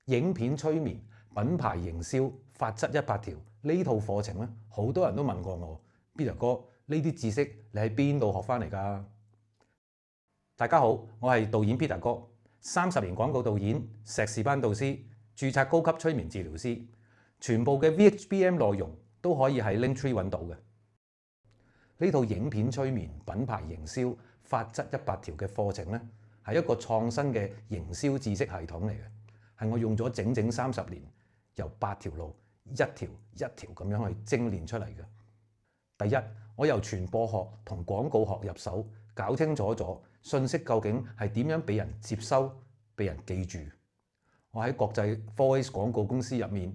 影片催眠、品牌營銷、法則100條呢套課程咧，好多人都問過我 Peter 哥，呢啲知識你喺邊度學翻嚟㗎？大家好，我係導演 Peter 哥，30年廣告導演、碩士班導師、註冊高級催眠治療師，全部嘅 VHBM 內容都可以喺 Linktree 揾到嘅。呢套影片催眠、品牌營銷、法則100條嘅課程咧，係一個創新嘅營銷知識系統嚟嘅，係我用咗整整30年，由8條路一條一條咁樣去精練出嚟嘅。第一，我由傳播學同廣告學入手，搞清楚咗信息究竟係點樣俾人接收、俾人記住。我喺國際 4S 廣告公司入面，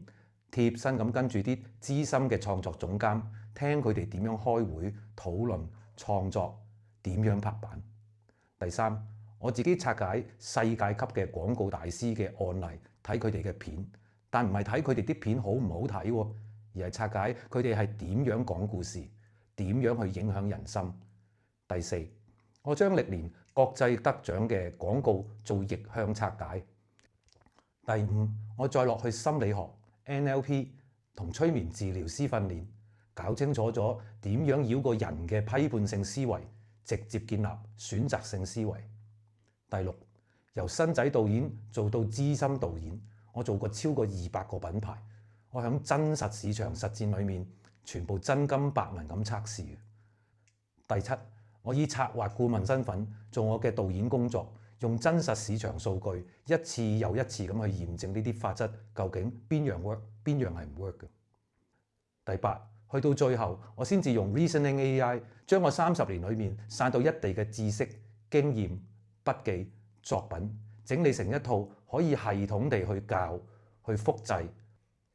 貼身咁跟住啲資深嘅創作總監，聽佢哋點樣開會討論創作，點樣拍板。第三，我自己拆解世界級嘅廣告大師嘅案例，睇佢哋嘅片，但唔係睇佢哋啲片好唔好睇，而係拆解佢哋係點樣講故事，點樣去影響人心。第四，我將歷年國際得獎嘅廣告做逆向拆解。第五，我再落去心理學、NLP 同催眠治療師訓練，搞清楚咗點樣繞過人嘅批判性思維，直接建立選擇性思維。第六，由新仔導演做到資深導演，我做過超過200個品牌，我喺真實市場實戰裏面，全部真金白銀咁測試。第七，我以策劃顧問身份做我嘅導演工作，用真實市場數據一次又一次咁去驗證呢啲法則究竟邊樣 work， 邊樣係唔 work 嘅。第八，去到最後，我先至用 Reasoning AI 將我30年裏面散到一地嘅知識、經驗、筆記、作品整理成一套可以系統地去教、去複製、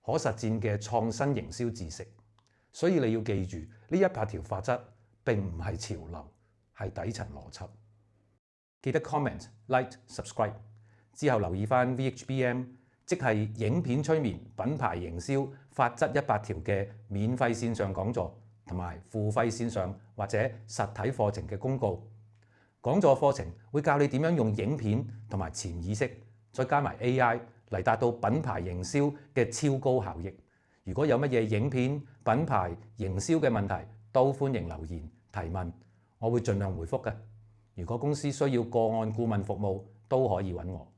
可實戰嘅創新營銷知識。所以你要記住，呢100條法則並唔係潮流，係底層邏輯。記得 comment、like、subscribe 之後留意翻 VHBM， 即係影片催眠、品牌營銷、法則100條嘅免費線上講座，同埋付費線上或者實體課程嘅公告。講座課程會教你點樣用影片同埋潛意識，再加埋 AI 嚟達到品牌營銷嘅超高效益。如果有乜嘢影片、品牌營銷嘅問題，都歡迎留言提問，我會盡量回覆嘅。如果公司需要個案顧問服務，都可以揾我。